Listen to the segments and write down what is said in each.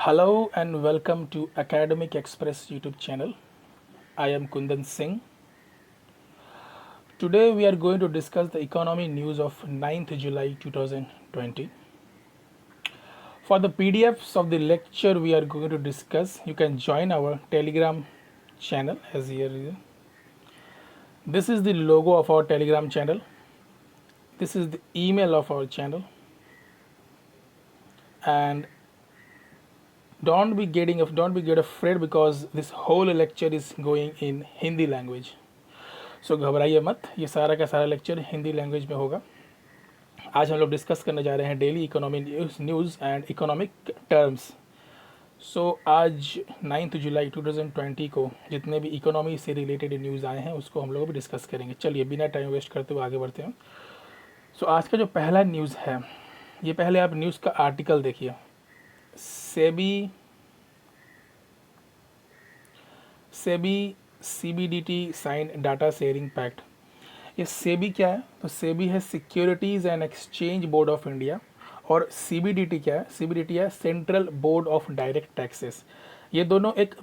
Hello and welcome to Academic Express YouTube channel. I am Kundan Singh. Today we are going to discuss the economy news of 9th July 2020. For the PDFs of the lecture we are going to discuss, you can join our Telegram channel as here. This is the logo of our Telegram channel. This is the email of our channel. And don't get afraid because this whole lecture is going in Hindi language. सो घबराइए मत, ये सारा का सारा lecture Hindi language में होगा। आज हम लोग डिस्कस करने जा रहे हैं daily economy news and economic terms. So आज 9 जुलाई 2020 को जितने भी इकोनॉमी से रिलेटेड न्यूज़ आए हैं उसको हम लोग भी डिस्कस करेंगे। चलिए बिना टाइम वेस्ट करते हुए आगे बढ़ते हैं। सो आज का जो पहला न्यूज़ है, ये पहले आप न्यूज़ का आर्टिकल देखिए। SEBI CBDT sign data sharing pact. ये सेबी क्या है? तो सेबी है securities and exchange board of India, और CBDT क्या है? CBDT है central board of direct taxes. ये दोनों एक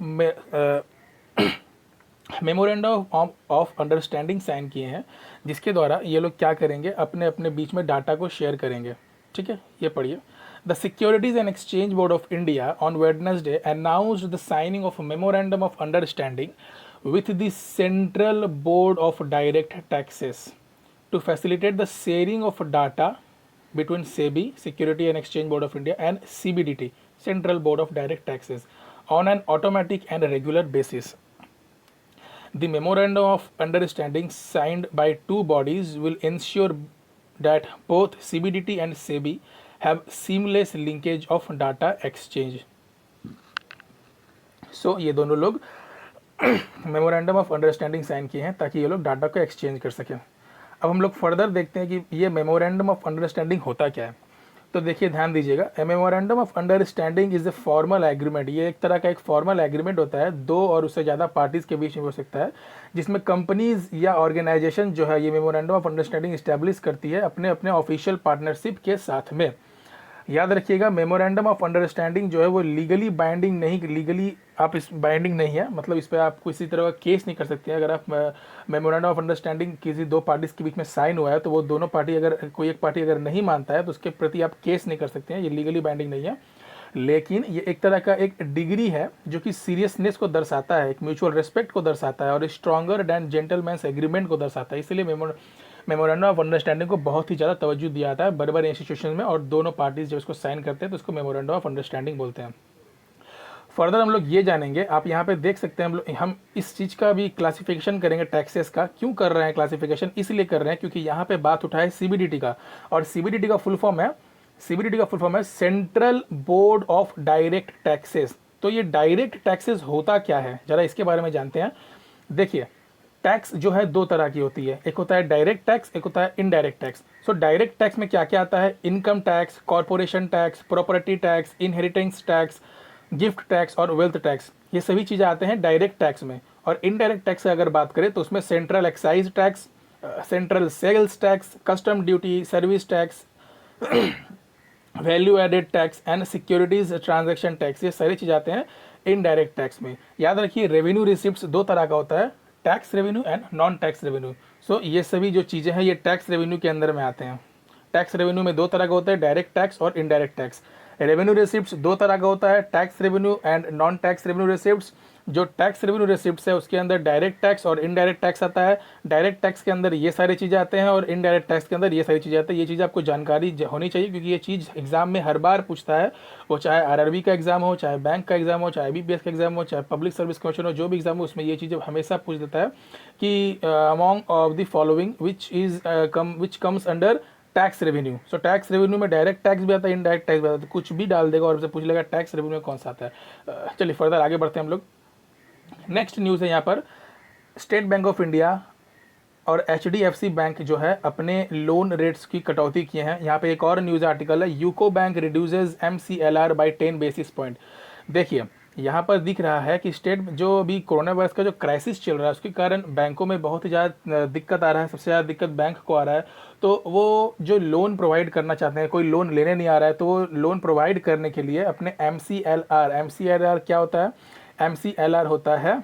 मेमोरेंडम ऑफ अंडरस्टैंडिंग साइन किए हैं, जिसके द्वारा ये लोग क्या करेंगे, अपने अपने बीच में डाटा को शेयर करेंगे। ठीक है, ये पढ़िए। The Securities and Exchange Board of India on Wednesday announced the signing of a memorandum of understanding with the Central Board of Direct Taxes to facilitate the sharing of data between SEBI, Security and Exchange Board of India, and CBDT, Central Board of Direct Taxes, on an automatic and regular basis. The memorandum of understanding signed by two bodies will ensure that both CBDT and SEBI have seamless linkage of data exchange. So ये दोनों लोग memorandum of understanding sign किए हैं ताकि ये लोग data को exchange कर सकें। अब हम लोग फर्दर देखते हैं कि ये मेमोरेंडम ऑफ अंडरस्टैंडिंग होता क्या है। तो देखिए, ध्यान दीजिएगा। A memorandum of understanding is a formal agreement. ये एक तरह का एक फॉर्मल एग्रीमेंट होता है, दो और उससे ज़्यादा पार्टीज़ के बीच में हो सकता है, जिसमें कंपनीज या ऑर्गेनाइजेशन जो है ये मेमोरेंडम ऑफ अंडरस्टैंडिंग इस्टेब्लिश करती है अपने अपने ऑफिशियल पार्टनरशिप के साथ में। याद रखिएगा, मेमोरेंडम ऑफ अंडरस्टैंडिंग जो है वो लीगली बाइंडिंग नहीं है, मतलब इस पर आप किसी तरह का केस नहीं कर सकते हैं। अगर आप मेमोरेंडम ऑफ अंडरस्टैंडिंग किसी दो पार्टीज़ के बीच में साइन हुआ है तो वो दोनों पार्टी, अगर कोई एक पार्टी अगर नहीं मानता है तो उसके प्रति आप केस नहीं कर सकते हैं, ये लीगली बाइंडिंग नहीं है। लेकिन ये एक तरह का एक डिग्री है जो कि सीरियसनेस को दर्शाता है, एक म्यूचुअल रिस्पेक्ट को दर्शाता है, और स्ट्रॉन्गर दैन जेंटलमैन्स एग्रीमेंट को दर्शाता है। इसलिए मेमोरेंडम ऑफ अंडरस्टैंडिंग को बहुत ही ज़्यादा तवज्जो दिया जाता है बड़े बड़े इंस्टीट्यूशन में, और दोनों पार्टीज जब इसको साइन करते हैं तो उसको मेमोरेंडम ऑफ अंडरस्टैंडिंग बोलते हैं। फर्दर हम लोग ये जानेंगे, आप यहाँ पे देख सकते हैं, हम इस चीज़ का भी क्लासिफिकेशन करेंगे टैक्सेस का। क्यों कर रहे हैं क्लासिफिकेशन? इसलिए कर रहे हैं क्योंकि यहाँ पे बात उठा है CBDT का, और CBDT का फुल फॉर्म है central board of direct taxes. तो ये डायरेक्ट टैक्सेस होता क्या है, ज़रा इसके बारे में जानते हैं। देखिए, टैक्स जो है दो तरह की होती है, एक होता है डायरेक्ट टैक्स, एक होता है indirect tax. So direct tax में क्या क्या आता है? Income tax, corporation tax, property tax, inheritance tax, gift tax और वेल्थ टैक्स, ये सभी चीज़ें आते हैं डायरेक्ट टैक्स में। और इनडायरेक्ट टैक्स की अगर बात करें तो उसमें central excise tax, central sales tax, custom duty, service tax, value added tax and securities transaction tax, ये सारी चीज़ आते हैं इनडायरेक्ट टैक्स में। याद रखिए, रेवेन्यू रिसिप्ट्स दो तरह का होता है, tax revenue and non tax revenue. So ये सभी जो चीज़ें हैं ये टैक्स रेवेन्यू के अंदर में आते हैं। टैक्स रेवेन्यू में दो तरह का होता है, डायरेक्ट टैक्स और इनडायरेक्ट टैक्स। रेवेन्यू रिसिप्ट्स दो तरह का होता है, tax revenue and non tax revenue receipts. जो टैक्स रेवेन्यू रिसिप्ट्स है उसके अंदर डायरेक्ट टैक्स और इनडायरेक्ट टैक्स आता है। डायरेक्ट टैक्स के अंदर ये सारी चीज़ें आते हैं और इनडायरेक्ट टैक्स के अंदर ये सारी चीज़ें आती हैं। ये चीज़ आपको जानकारी होनी चाहिए क्योंकि ये चीज़ एग्जाम में हर बार पूछता है, वो चाहे RRB का एग्जाम हो, चाहे बैंक का एग्जाम हो, चाहे IBPS का एग्जाम हो, चाहे पब्लिक सर्विस कमीशन हो, जो भी एग्जाम हो उसमें ये चीज़ें हमेशा पूछ देता है कि among of the following which comes under tax revenue. So tax revenue में डायरेक्ट टैक्स भी आता है, इनडायरेक्ट टैक्स भी आता है, तो कुछ भी डाल देगा और उससे पूछ लेगा टैक्स रेवेन्यू में कौन सा आता है। चलिए फर्दर आगे बढ़ते हैं हम लोग। नेक्स्ट न्यूज़ है यहाँ पर, स्टेट बैंक ऑफ इंडिया और HDFC बैंक जो है अपने लोन रेट्स की कटौती किए हैं। यहाँ पे एक और न्यूज़ आर्टिकल है, UCO bank reduces MCLR by 10 basis point. देखिए, यहाँ पर दिख रहा है कि स्टेट जो अभी कोरोना वायरस का जो क्राइसिस चल रहा है उसके कारण बैंकों में बहुत ही ज़्यादा दिक्कत आ रहा है, सबसे ज़्यादा दिक्कत बैंक को आ रहा है। तो वो जो लोन प्रोवाइड करना चाहते हैं, कोई लोन लेने नहीं आ रहा है, तो वो लोन प्रोवाइड करने के लिए अपने MCLR क्या होता है? MCLR होता है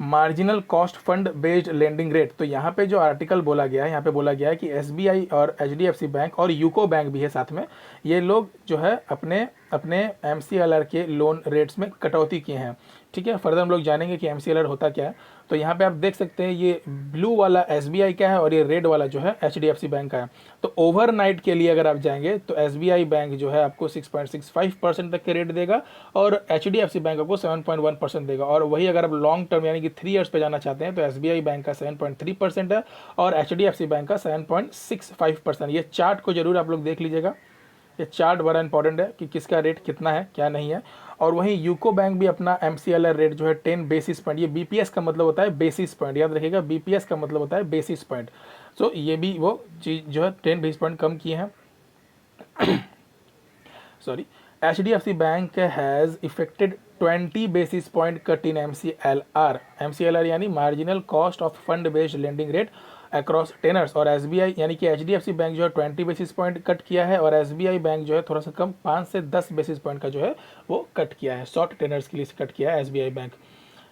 marginal cost fund based lending rate. तो यहाँ पे जो आर्टिकल बोला गया है, यहाँ पे बोला गया है कि SBI और HDFC बैंक और यूको बैंक भी है साथ में, ये लोग जो है अपने अपने MCLR के लोन रेट्स में कटौती किए हैं। ठीक है, फर्दर हम लोग जानेंगे कि MCLR होता क्या है। तो यहाँ पे आप देख सकते हैं ये ब्लू वाला SBI का है और ये रेड वाला जो है HDFC बैंक का है। तो ओवरनाइट के लिए अगर आप जाएंगे तो SBI बैंक जो है आपको 6.65% तक के रेट देगा और HDFC बैंक आपको 7.1% देगा। और वही अगर आप लॉन्ग टर्म यानी कि 3 ईयर्स पे जाना चाहते हैं तो SBI बैंक का 7.3% है और HDFC बैंक का 7.65%। ये चार्ट को जरूर आप लोग देख लीजिएगा, ये चार्ट बड़ा इंपॉर्टेंट है कि किसका रेट कितना है क्या नहीं है। और वहीं यूको बैंक भी अपना MCLR रेट जो है 10 बेसिस पॉइंट, ये BPS का मतलब होता है बेसिस पॉइंट, याद रखिएगा BPS का मतलब होता है बेसिस पॉइंट। सो ये भी वो चीज़ जो है 10 बेसिस पॉइंट कम किए हैं। Sorry, HDFC bank has effected 20 basis point cut in MCLR यानी marginal cost of fund based lending rate across tenors. और SBI यानी कि HDFC बैंक जो है 20 बेसिस पॉइंट कट किया है और SBI बैंक जो है थोड़ा सा कम 5 से 10 बेसिस पॉइंट का जो है वो कट किया है, शॉर्ट टेनर्स के लिए कट किया है SBI बैंक।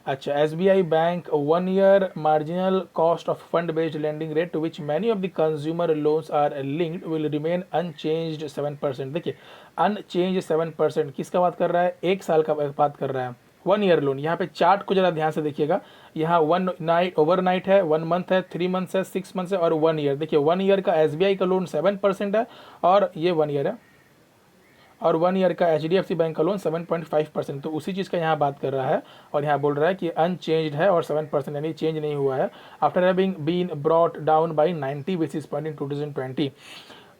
अच्छा, SBI bank 1 year marginal cost of fund based lending rate to which many of the consumer loans are linked will remain unchanged 7%। देखिए अनचेंज 7% किसका बात कर रहा है? 1 साल का बात कर रहा है, 1 ईयर लोन। यहाँ पे चार्ट को जरा ध्यान से देखिएगा, यहाँ 1 नाइट ओवरनाइट है, 1 मंथ है, 3 मंथ्स है, 6 मंथ्स है और 1 ईयर। देखिए 1 ईयर का SBI का लोन 7% है और ये 1 ईयर है, और 1 ईयर का HDFC बैंक का लोन 7.5%। तो उसी चीज़ का यहाँ बात कर रहा है और यहाँ बोल रहा है कि अनचेंज्ड है और 7% यानी चेंज नहीं हुआ है after having been brought down by 90 basis point in 2020।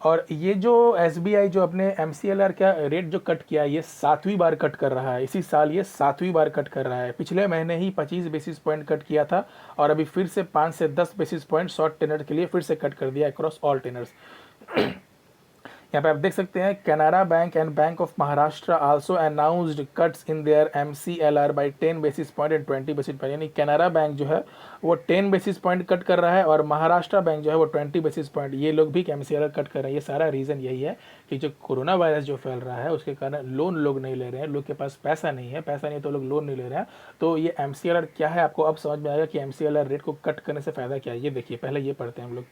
और ये जो SBI जो अपने MCLR का रेट जो कट किया है ये 7वीं बार कट कर रहा है, इसी साल ये 7वीं बार कट कर रहा है। पिछले महीने ही 25 बेसिस पॉइंट कट किया था और अभी फिर से 5 से 10 बेसिस पॉइंट शॉर्ट टेनर के लिए फिर से कट कर दिया अक्रॉस ऑल टेनर्स। यहाँ पे आप देख सकते हैं Canara bank and bank of Maharashtra also announced cuts in their MCLR by 10 basis point and 20 basis point. यानी कैनरा बैंक जो है वो 10 बेसिस पॉइंट कट कर रहा है और महाराष्ट्र बैंक जो है वो 20 बेसिस पॉइंट, ये लोग भी MCLR कट कर रहे हैं। ये सारा रीज़न यही है कि जो कोरोना वायरस जो फैल रहा है उसके कारण लोन लोग नहीं ले रहे हैं, लोग के पास पैसा नहीं है, पैसा नहीं तो लोग लोन नहीं ले रहे हैं। तो ये MCLR क्या है आपको अब समझ में आएगा कि MCLR रेट को कट करने से फ़ायदा क्या है। ये देखिए, पहले ये पढ़ते हैं हम लोग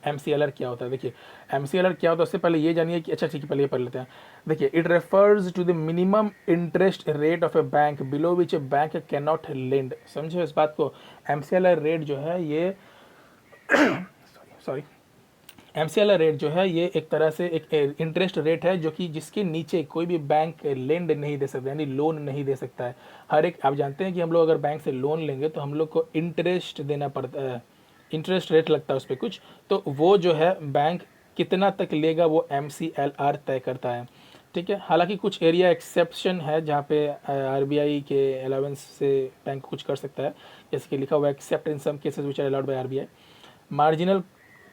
MCLR क्या होता है। देखिए MCLR क्या होता है, उससे पहले ये जानिए कि अच्छा ठीक है, पहले ये पढ़ लेते हैं। देखिए it refers to the minimum interest rate of a bank below which a bank can not lend. समझे इस बात को? MCLR रेट जो है ये सॉरी MCLR रेट जो है ये एक तरह से एक इंटरेस्ट रेट है जो कि जिसके नीचे कोई भी बैंक लेंड नहीं दे सकता, यानी लोन नहीं दे सकता है। हर एक, आप जानते हैं कि हम लोग अगर बैंक से लोन लेंगे तो हम लोग को इंटरेस्ट देना पड़ता है, इंटरेस्ट रेट लगता है उस पर कुछ, तो वो जो है बैंक कितना तक लेगा वो MCLR तय करता है। ठीक है, हालांकि कुछ एरिया एक्सेप्शन है जहाँ पे RBI के अलाउंस से बैंक कुछ कर सकता है, जैसे कि लिखा हुआ except in some cases which are allowed by RBI। Marginal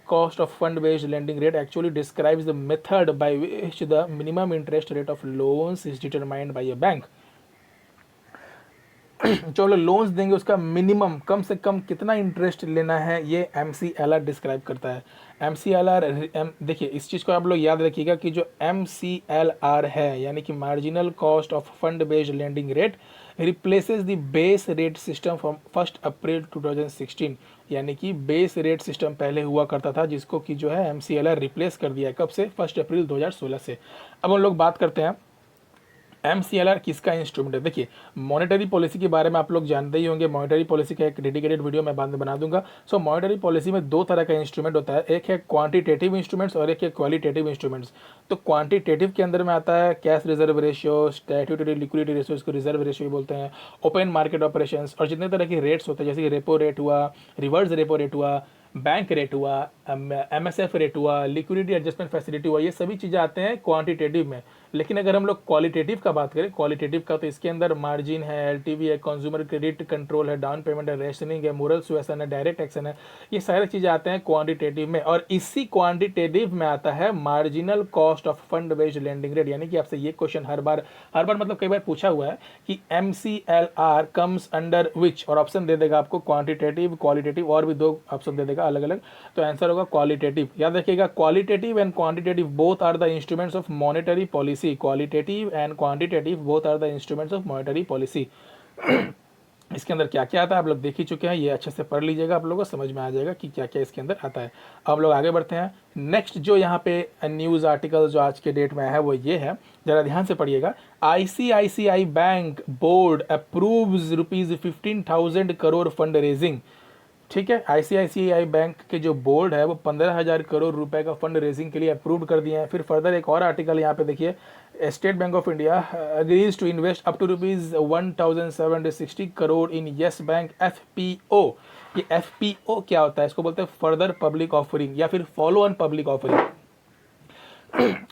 cost of fund based lending rate actually describes the method by which the minimum interest rate of loans is determined by a bank। जो लोग loans देंगे उसका minimum कम से कम कितना interest लेना है ये MCLR describe करता है। MCLR देखिए इस चीज़ को आप लोग याद रखिएगा कि जो MCLR है यानी कि marginal cost of fund based lending rate replaces the base rate system from 1 अप्रैल 2016। यानी कि बेस रेट सिस्टम पहले हुआ करता था जिसको कि जो है MCLR रिप्लेस कर दिया है, कब से? 1 अप्रैल 2016 से। अब हम लोग बात करते हैं MCLR किसका इंस्ट्रूमेंट है। देखिए मॉनेटरी पॉलिसी के बारे में आप लोग जानते ही होंगे, मॉनेटरी पॉलिसी का एक डेडिकेटेड वीडियो मैं बाद में बना दूंगा। सो मॉनेटरी पॉलिसी में 2 तरह का इंस्ट्रूमेंट होता है, एक है क्वांटिटेटिव इंस्ट्रूमेंट्स और एक है क्वालिटेटिव इंस्ट्रूमेंट्स। तो क्वांटिटेटिव के अंदर में आता है cash reserve ratio, statutory liquidity ratio, इसको रिजर्व रेशियो बोलते हैं, ओपन मार्केट ऑपरेशंस और जितने तरह के रेट्स होते हैं जैसे रेपो रेट हुआ, रिवर्स रेपो रेट हुआ, बैंक रेट हुआ, MSF रेट हुआ, लिक्विडिटी एडजस्टमेंट फैसिलिटी हुआ, ये सभी चीज़ें आते हैं क्वांटिटेटिव में। लेकिन अगर हम लोग क्वालिटेटिव का बात करें, क्वालिटेटिव का, तो इसके अंदर मार्जिन है, LTV है, कंज्यूमर क्रेडिट कंट्रोल है, डाउन पेमेंट है, रेशनिंग है, मोरल सुएसन है, डायरेक्ट एक्शन है, ये सारी चीज़ें आते हैं क्वांटिटेटिव में। और इसी क्वांटिटेटिव में आता है marginal cost of fund based lending rate. यानी कि आपसे ये क्वेश्चन हर बार मतलब कई बार पूछा हुआ है कि MCLR कम्स अंडर विच, और ऑप्शन दे देगा आपको क्वांटिटेटिव, क्वालिटेटिव, और भी 2 ऑप्शन दे देगा अलग अलग। तो आंसर होगा क्वालिटेटिव। याद रखिएगा, qualitative and quantitative both are the instruments of monetary policy. Qualitative and quantitative both are the instruments of monetary policy. इसके अंदर क्या क्या आता है आप लोग देख ही चुके हैं, ये अच्छे से पढ़ लीजिएगा, आप लोगों को समझ में आ जाएगा कि क्या क्या इसके अंदर आता है। अब लोग आगे बढ़ते हैं। नेक्स्ट जो यहाँ पे न्यूज़ आर्टिकल जो आज के डेट में है वो ये है, जरा ध्यान से पढ़िएगा। ICICI bank board approves ₹15,000 crore fund raising. ठीक है, ICICI बैंक के जो बोर्ड है वो 15,000 करोड़ रुपए का फंड रेजिंग के लिए अप्रूव कर दिए हैं। फिर फर्दर एक और आर्टिकल यहाँ पे देखिए, State Bank of India agrees to invest up to ₹1,760 crore in Yes Bank FPO। ये FPO क्या होता है, इसको बोलते हैं फर्दर पब्लिक ऑफरिंग या फिर फॉलो ऑन पब्लिक ऑफरिंग।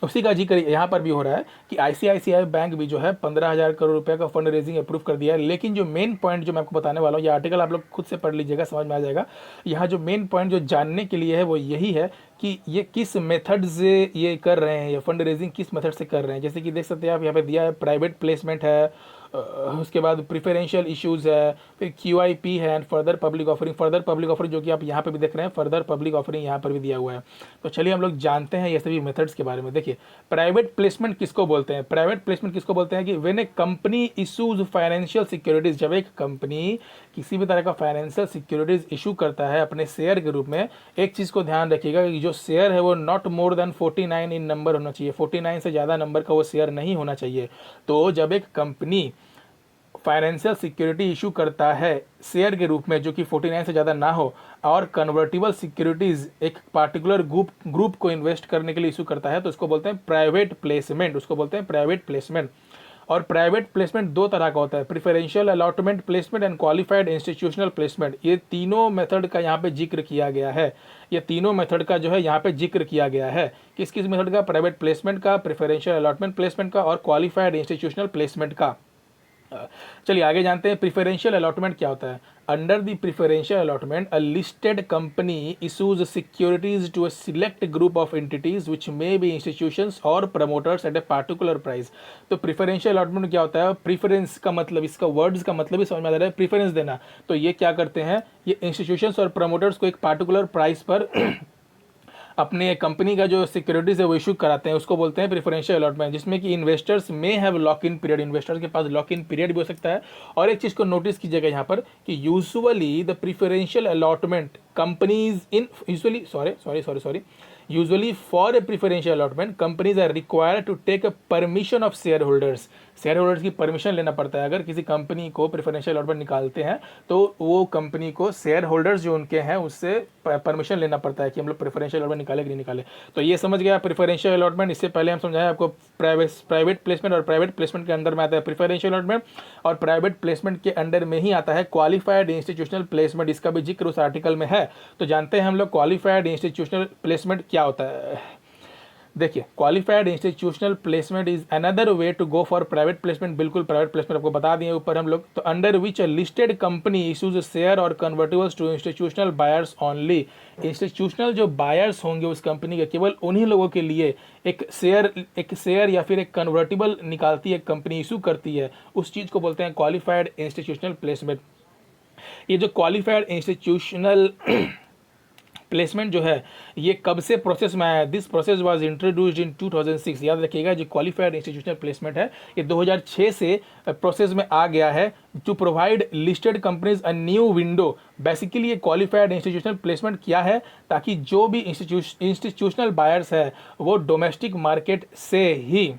उसी का जिक्र यहाँ पर भी हो रहा है कि ICICI बैंक भी जो है 15,000 करोड़ रुपए का फंड रेजिंग अप्रूव कर दिया है। लेकिन जो मेन पॉइंट जो मैं आपको बताने वाला हूँ, ये आर्टिकल आप लोग खुद से पढ़ लीजिएगा, समझ में आ जाएगा। यहाँ जो मेन पॉइंट जो जानने के लिए है वो यही है कि ये किस मेथड से ये कर रहे हैं, ये फंड रेजिंग किस मेथड से कर रहे हैं। जैसे कि देख सकते हैं आप यहाँ पे दिया है प्राइवेट प्लेसमेंट है, उसके बाद प्रिफरेंशियल इश्यूज़ है, फिर QIP है, and further public offering. Further public offering जो कि आप यहाँ पे भी देख रहे हैं, फर्दर पब्लिक ऑफरिंग यहाँ पर भी दिया हुआ है। तो चलिए हम लोग जानते हैं ये सभी मेथड्स के बारे में। देखिए, प्राइवेट प्लेसमेंट किसको बोलते हैं? प्राइवेट प्लेसमेंट किसको बोलते हैं कि when A company issues financial securities, जब एक कंपनी किसी भी तरह का फाइनेंशियल सिक्योरिटीज इशू करता है अपने शेयर के रूप में। एक चीज़ को ध्यान रखिएगा कि जो शेयर है वो not more than 49 in number होना चाहिए, 49 से ज़्यादा नंबर का वो शेयर नहीं होना चाहिए। तो जब एक कंपनी फाइनेंशियल सिक्योरिटी इशू करता है शेयर के रूप में जो कि 49 से ज़्यादा ना हो, और कन्वर्टिबल सिक्योरिटीज़ एक पार्टिकुलर ग्रुप को इन्वेस्ट करने के लिए इशू करता है, तो उसको बोलते हैं प्राइवेट प्लेसमेंट, उसको बोलते हैं प्राइवेट प्लेसमेंट। और प्राइवेट प्लेसमेंट 2 तरह का होता है, preferential allotment placement and qualified institutional placement. ये तीनों मेथड का यहाँ पे जिक्र किया गया है। ये तीनों मेथड का जो है यहाँ पे जिक्र किया गया है। किस किस मेथड का? प्राइवेट प्लेसमेंट का, प्रिफरेंशियल अलॉटमेंट प्लेसमेंट का, और क्वालिफाइड इंस्टीट्यूशनल प्लेसमेंट का। चलिए आगे जानते हैं प्रिफरेंशियल अलॉटमेंट क्या होता है। Under the preferential allotment a listed company issues securities to a select group of entities which may be institutions और promoters at a particular price. तो प्रिफरेंशियल अलॉटमेंट क्या होता है? प्रीफरेंस का मतलब, इसका वर्ड्स का मतलब ही समझ में आ रहा है, प्रीफरेंस देना। तो ये क्या करते हैं, ये इंस्टीट्यूशंस और प्रमोटर्स को एक पार्टिकुलर प्राइस पर अपने कंपनी का जो सिक्योरिटीज है वो इशू कराते हैं, उसको बोलते हैं प्रेफरेंशियल अलॉटमेंट, जिसमें कि इन्वेस्टर्स में have lock in period, investors के पास लॉक इन पीरियड भी हो सकता है। और एक चीज़ को नोटिस कीजिएगा यहाँ पर कि usually the preferential allotment companies in usually for a preferential allotment companies are required to take a permission of share holders. Share holders की परमिशन लेना पड़ता है। अगर किसी कंपनी को प्रेफरेंशियल अलॉटमेंट निकालते हैं तो वो कंपनी को शेयर होल्डर्स जो उनके हैं उससे परमिशन लेना पड़ता है कि हम लोग प्रेफरेंशियल अलॉटमेंट निकाले कि नहीं निकाले। तो ये समझ गया प्रेफरेंशियल अलॉटमेंट। इससे पहले हम समझाएं आपको प्राइवेट प्लेसमेंट, और प्राइवेट प्लेसमेंट के अंदर में आता है प्रेफरेंशियल अलॉटमेंट, और प्राइवेट प्लेसमेंट के अंडर में ही आता है क्वालिफाइड इंस्टीट्यूशनल प्लेसमेंट। इसका भी जिक्र उस आर्टिकल में है। तो जानते हैं हम लोग क्वालिफाइड इंस्टीट्यूशनल प्लेसमेंट क्या होता है। देखिए, qualified institutional placement is another way to go for private placement. बिल्कुल प्राइवेट प्लेसमेंट आपको बता दिए ऊपर हम लोग। तो under which a listed company issues share और convertibles to institutional buyers only. Institutional जो बायर्स होंगे उस कंपनी के, केवल उन्हीं लोगों के लिए एक शेयर या फिर एक कन्वर्टिबल निकालती है कंपनी, इशू करती है, उस चीज़ को बोलते हैं क्वालिफाइड इंस्टीट्यूशनल प्लेसमेंट। ये जो क्वालिफाइड इंस्टीट्यूशनल प्लेसमेंट जो है ये कब से प्रोसेस में आया है? This process was introduced in 2006। याद रखिएगा, जो क्वालिफाइड इंस्टीट्यूशनल प्लेसमेंट है ये 2006 से प्रोसेस में आ गया है to provide listed companies a new window. Basically ये क्वालिफाइड इंस्टीट्यूशनल प्लेसमेंट क्या है? ताकि जो भी इंस्टीट्यूशनल बायर्स है वो डोमेस्टिक मार्केट से ही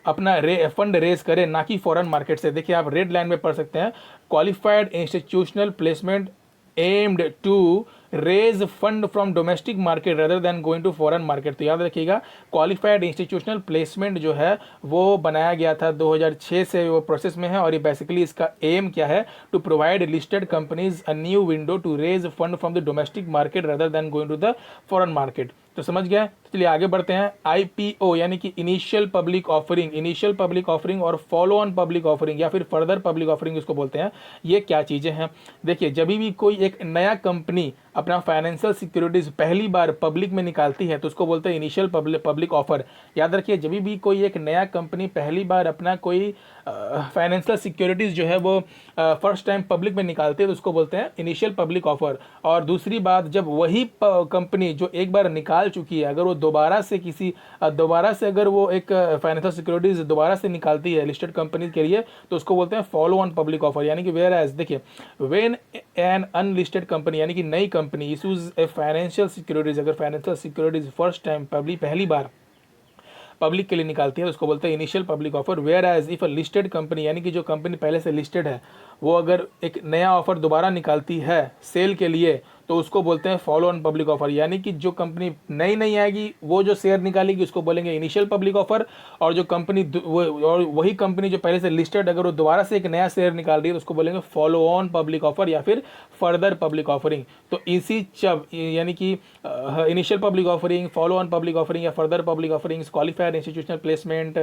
अपना फंड रेज करे, ना कि फॉरेन मार्केट से। देखिए, आप रेड लाइन में पढ़ सकते हैं, qualified institutional placement aimed to raise fund from domestic market rather than going to foreign market. तो याद रखिएगा क्वालिफाइड इंस्टीट्यूशनल प्लेसमेंट जो है वो बनाया गया था 2006 से, वो प्रोसेस में है। और ये बेसिकली इसका एम क्या है, to provide listed companies a new window to raise fund from the domestic market rather than going to the foreign market. तो समझ गया। चलिए आगे बढ़ते हैं। आईपीओ यानी कि initial public offering, initial public offering और फॉलो ऑन पब्लिक ऑफरिंग या फिर फर्दर पब्लिक ऑफरिंग इसको बोलते हैं। ये क्या चीज़ें हैं? देखिए, जब भी कोई एक नया कंपनी अपना फाइनेंशियल सिक्योरिटीज पहली बार पब्लिक में निकालती है तो उसको बोलते हैं इनिशियल पब्लिक ऑफर। याद रखिए, जब भी कोई एक नया कंपनी पहली बार अपना कोई फाइनेंशियल सिक्योरिटीज जो है वो फर्स्ट टाइम पब्लिक में निकालती है तो उसको बोलते हैं इनिशियल पब्लिक ऑफर। और दूसरी बात, जब वही कंपनी जो एक बार निकाल चुकी है अगर वो दोबारा से अगर वो एक फाइनेंशियल सिक्योरिटीज दोबारा से निकालती है लिस्टेड कंपनी के लिए तो उसको बोलते हैं फॉलो ऑन पब्लिक ऑफर। यानी कि वेयर एज, देखिए, व्हेन एन अनलिस्टेड कंपनी यानी कि नई company issues a financial securities, अगर फाइनेंशियल सिक्योरिटीज फर्स्ट टाइम पहली बार पब्लिक के लिए निकालती है तो उसको बोलते हैं initial public offer. Whereas if a listed company यानी कि जो कंपनी पहले से लिस्टेड है वो अगर एक नया ऑफर दोबारा निकालती है सेल के लिए तो उसको बोलते हैं फॉलो ऑन पब्लिक ऑफर। यानी कि जो कंपनी नई आएगी वो जो शेयर निकालेगी उसको बोलेंगे इनिशियल पब्लिक ऑफर, और जो कंपनी और वही कंपनी जो पहले से लिस्टेड अगर वो दोबारा से एक नया शेयर निकाल रही है तो उसको बोलेंगे फॉलो ऑन पब्लिक ऑफर या फिर फर्दर पब्लिक ऑफरिंग। तो इसी यानी कि initial public offering, follow on public offering या further public offering, qualified institutional placement,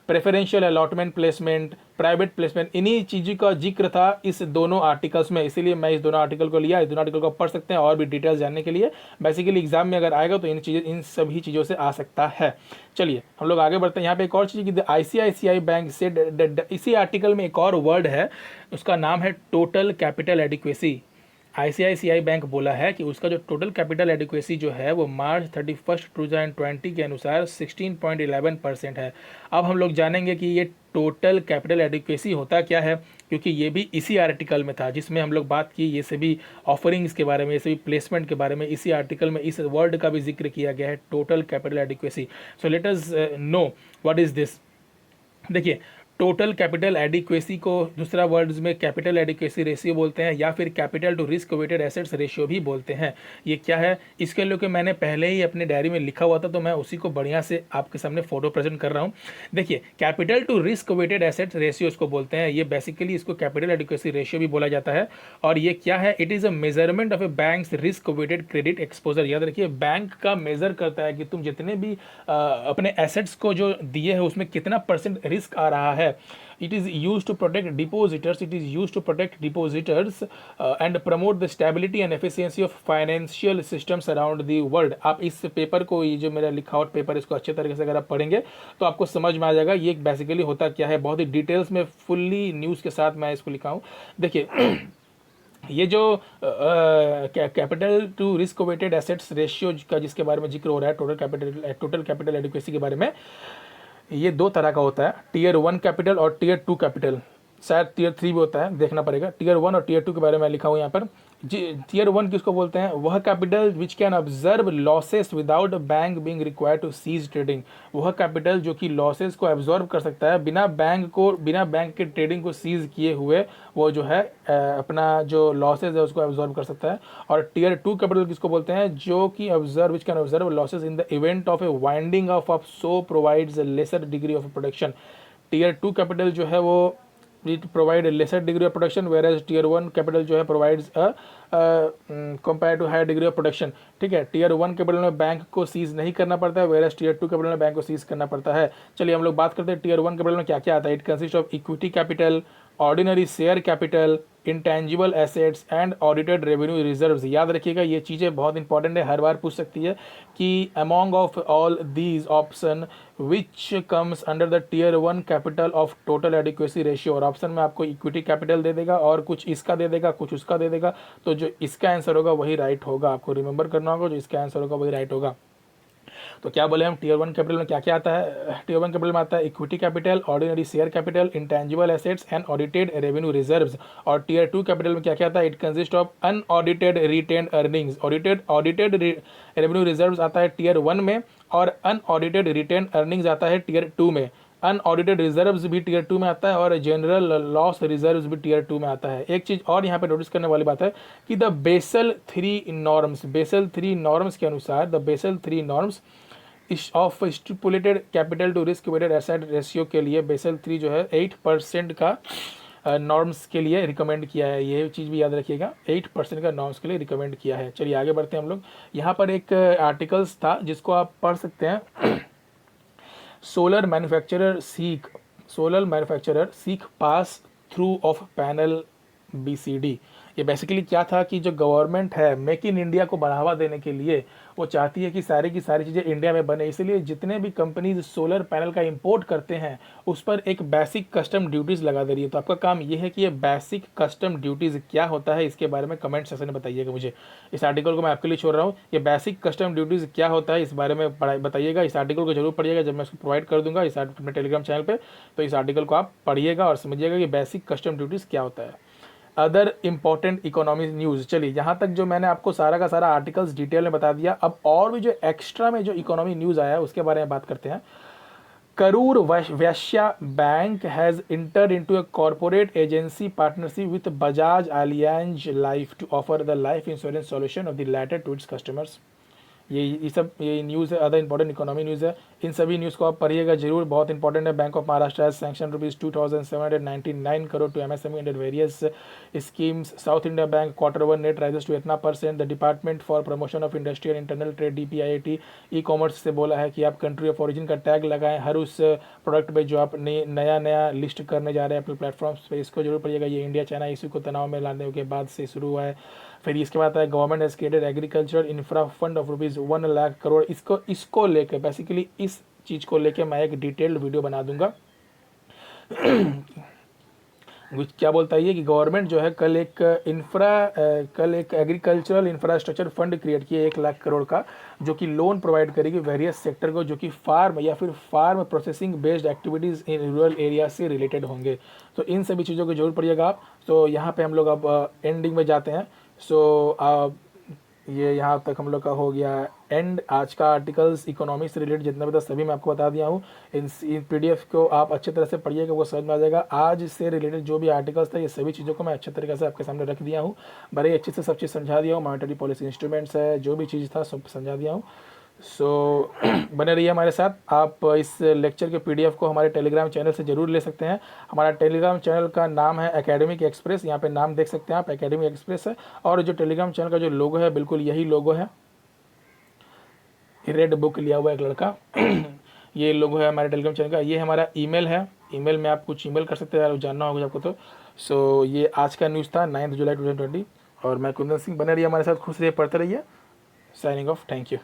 preferential allotment placement, private placement, इन्हीं चीज़ों का जिक्र था इस दोनों आर्टिकल्स में। इसीलिए मैं इस दोनों आर्टिकल को लिया, इस दोनों आर्टिकल को पढ़ सकते हैं और भी डिटेल्स जानने के लिए। बेसिकली एग्जाम में अगर आएगा तो इन सभी चीज़ों से आ सकता है। चलिए हम लोग आगे बढ़ते हैं। यहाँ पे एक और चीज़ कि आईसीआईसीआई बैंक से इसी आर्टिकल में एक और वर्ड है, उसका नाम है total capital adequacy. ICICI bank बोला है कि उसका जो टोटल कैपिटल एडिक्वेसी जो है वो मार्च 31 2020 के अनुसार 16.11% है। अब हम लोग जानेंगे कि ये टोटल कैपिटल एडिक्वेसी होता क्या है, क्योंकि ये भी इसी आर्टिकल में था जिसमें हम लोग बात की ये सभी ऑफरिंग्स के बारे में, ये सभी प्लेसमेंट के बारे में। इसी आर्टिकल में इस वर्ड का भी जिक्र किया गया है, total capital adequacy. So let us know what is this. देखिए, टोटल कैपिटल एडिक्वेसी को दूसरा वर्ड्स में कैपिटल एडिक्वेसी रेशियो बोलते हैं या फिर capital to risk weighted assets ratio भी बोलते हैं। ये क्या है, इसके लिए कि मैंने पहले ही अपने डायरी में लिखा हुआ था तो मैं उसी को बढ़िया से आपके सामने फोटो प्रेजेंट कर रहा हूँ। देखिए, capital to risk weighted assets ratio इसको बोलते हैं। ये बेसिकली इसको कैपिटल एडिक्वेसी रेशियो भी बोला जाता है। और ये क्या है, it is a measurement of a bank's risk weighted credit exposure. याद रखिए, बैंक का मेजर करता है कि तुम जितने भी अपने एसेट्स को जो दिए है उसमें कितना % रिस्क आ रहा है। It is used to protect depositors. It is used to protect depositors and promote the stability and efficiency of financial systems around the world. आप इस पेपर को, ये जो मेरा लिखावट पेपर, इसको अच्छे तरीके से अगर आप पढ़ेंगे तो आपको समझ में आ जाएगा ये बेसिकली होता क्या है। बहुत ही डिटेल्स में फुल्ली न्यूज़ के साथ मैं इसको लिखा हूँ। देखिए ये जो capital to risk weighted assets ratio का जिसके बारे में जिक्र हो रहा है, टोटल कैपिटल एडिक्वेसी के बारे में, ये दो तरह का होता है, टीयर 1 कैपिटल और टीयर 2 कैपिटल। शायद टीयर 3 भी होता है, देखना पड़ेगा। टीयर 1 और टीयर 2 के बारे में लिखा हूँ यहाँ पर। टीयर 1 किसको बोलते हैं, वह capital which can observe losses without bank being required to cease trading. वह कैपिटल जो कि लॉसेस को एब्जॉर्ब कर सकता है बिना बैंक के ट्रेडिंग को सीज किए हुए, वो जो है अपना जो लॉसेज है उसको एब्जॉर्ब कर सकता है। और टीयर 2 कैपिटल किसको बोलते हैं, जो कि which can observe losses in the event of a winding off so provides lesser degree of protection. Tier 2 capital जो है वो it provide lesser degree of protection, whereas tier 1 capital जो है provides compare to higher degree of protection. ठीक है, tier 1 capital में bank को cease नहीं करना पड़ता है, वेयर एज टीयर 2 कैपिटल में बैंक को सीज करना पड़ता है। चलिए हम लोग बात करते हैं टीयर 1 कैपिटल में क्या क्या आता है। It consist of equity capital, ordinary share capital, intangible assets and audited revenue reserves. याद रखिएगा, ये चीज़ें बहुत इंपॉर्टेंट है, हर बार पूछ सकती है कि among of all these option which comes under the tier 1 capital of total adequacy ratio. और ऑप्शन में आपको इक्विटी कैपिटल दे देगा और कुछ इसका दे देगा, कुछ उसका दे देगा, तो जो इसका आंसर होगा वही राइट होगा। आपको रिमेंबर करना होगा, जो इसका आंसर होगा वही राइट होगा। तो क्या बोले हम, टीयर 1 कैपिटल में क्या क्या आता है। टीयर 1 कैपिटल में आता है equity capital, ordinary share capital, intangible assets and audited revenue reserves. और टीयर 2 कैपिटल में क्या क्या आता है, it consist of unaudited retained earnings. Audited revenue reserves आता है टीयर 1 में और अनऑडिटेड रिटेन्ड अर्निंग्स आता है टीयर 2 में। अनऑडिटेड रिजर्व्स भी टीयर 2 में आता है और जनरल लॉस रिजर्व्स भी टीयर 2 में आता है। एक चीज़ और यहाँ पे नोटिस करने वाली बात है कि द बेसल 3 नॉर्म्स के अनुसार the Basel 3 norms of stipulated capital to risk weighted asset ratio के लिए बेसल 3 जो है 8% का नॉर्म्स के लिए रिकमेंड किया है। ये चीज़ भी याद रखिएगा, 8% का नॉर्म्स के लिए रिकमेंड किया है। चलिए आगे बढ़ते हैं हम लोग। यहाँ पर एक आर्टिकल्स था जिसको आप पढ़ सकते हैं। Solar manufacturer seek pass through of panel BCD। ये बेसिकली क्या था कि जो गवर्नमेंट है मेक इन इंडिया को बढ़ावा देने के लिए वो चाहती है कि सारी की सारी चीज़ें इंडिया में बने, इसलिए जितने भी कंपनीज सोलर पैनल का इंपोर्ट करते हैं उस पर एक बेसिक कस्टम ड्यूटीज़ लगा दे रही है। तो आपका काम ये है कि ये बेसिक कस्टम ड्यूटीज़ क्या होता है इसके बारे में कमेंट सेक्शन में बताइएगा मुझे। इस आर्टिकल को मैं आपके लिए छोड़ रहा हूँ, ये बेसिक कस्टम ड्यूटीज़ क्या होता है इस बारे में बताइएगा। इस आर्टिकल को जरूर पढ़िएगा, जब मैं इसको प्रोवाइड कर दूंगा इस अपने टेलीग्राम चैनल पर, तो इस आर्टिकल को आप पढ़िएगा और समझिएगा कि बेसिक कस्टम ड्यूटीज़ क्या होता है। Other important economic news. चलिए यहाँ तक जो मैंने आपको सारा का सारा आर्टिकल्स डिटेल में बता दिया, अब और भी जो एक्स्ट्रा में जो इकोनॉमिक न्यूज़ आया है उसके बारे में बात करते हैं। Karur Vysya Bank has entered into a corporate agency partnership with Bajaj Allianz life to offer the life insurance solution of the latter to its customers. ये न्यूज़ है, अदर इंपॉर्टेंट इकोनॉमी न्यूज़ है। इन सभी न्यूज़ को आप पढ़िएगा जरूर, बहुत इंपॉर्टेंट है। Bank of Maharashtra has sanction ₹2,799 crore to MSME under various schemes. South India bank Q1 net rises to इतना %। The department for promotion of industry and internal trade DPIIT e commerce से बोला है कि आप कंट्री ऑफ ओरिजिन का tag लगाएं हर उस प्रोडक्ट पे जो आप नया लिस्ट करने जा रहे हैं अपने प्लेटफॉर्म्स पे। इसको जरूर पढ़िएगा। ये इंडिया चाइना इशू को तनाव में लाने के बाद से शुरू हुआ है। फिर इसके बाद आता है government has created agriculture infra fund of ₹1 lakh crore. इसको लेकर बेसिकली इस चीज़ को लेकर मैं एक डिटेल्ड वीडियो बना दूंगा। क्या बोलता है ये कि गवर्नमेंट जो है कल एक एग्रीकल्चरल इंफ्रास्ट्रक्चर फंड क्रिएट किया 1 लाख करोड़ का, जो कि लोन प्रोवाइड करेगी वेरियस सेक्टर को जो कि फार्म या फिर farm processing based activities in rural area से रिलेटेड होंगे। तो इन सभी चीज़ों को जरूर पढ़िएगा आप। तो यहाँ पे हम लोग अब एंडिंग में जाते हैं। ये यहाँ तक हम लोग का हो गया एंड। आज का आर्टिकल्स इकोनॉमी से रिलेटेड जितना भी था सभी मैं आपको बता दिया हूँ। इन PDF को आप अच्छे तरह से पढ़िएगा, वो समझ में आ जाएगा। आज से रिलेटेड जो भी आर्टिकल्स था ये सभी चीज़ों को मैं अच्छे तरीके से आपके सामने रख दिया हूँ, बड़े अच्छे से सब चीज़ समझा दिया हूँ। मॉनेटरी पॉलिसी इंस्ट्रूमेंट्स है, जो भी चीज़ था सब समझा दिया हूँ। बने रहिए हमारे साथ। आप इस लेक्चर के PDF को हमारे टेलीग्राम चैनल से ज़रूर ले सकते हैं। हमारा टेलीग्राम चैनल का नाम है एकेडमिक एक्सप्रेस, यहाँ पे नाम देख सकते हैं आप, एकेडमिक एक्सप्रेस है। और जो टेलीग्राम चैनल का जो लोगो है बिल्कुल यही लोगो है, रेड बुक लिया हुआ एक लड़का ये लोगो है हमारे टेलीग्राम चैनल का। ये हमारा ईमेल है, ईमेल में आप कुछ ईमेल कर सकते हैं अगर जानना होगा आपको तो। ये आज का न्यूज़ था 9 जुलाई 2020 और मैं कुंदन सिंह। बने रहिए हमारे साथ, खुश रहिए, पढ़ते रहिए। Signing off, thank you.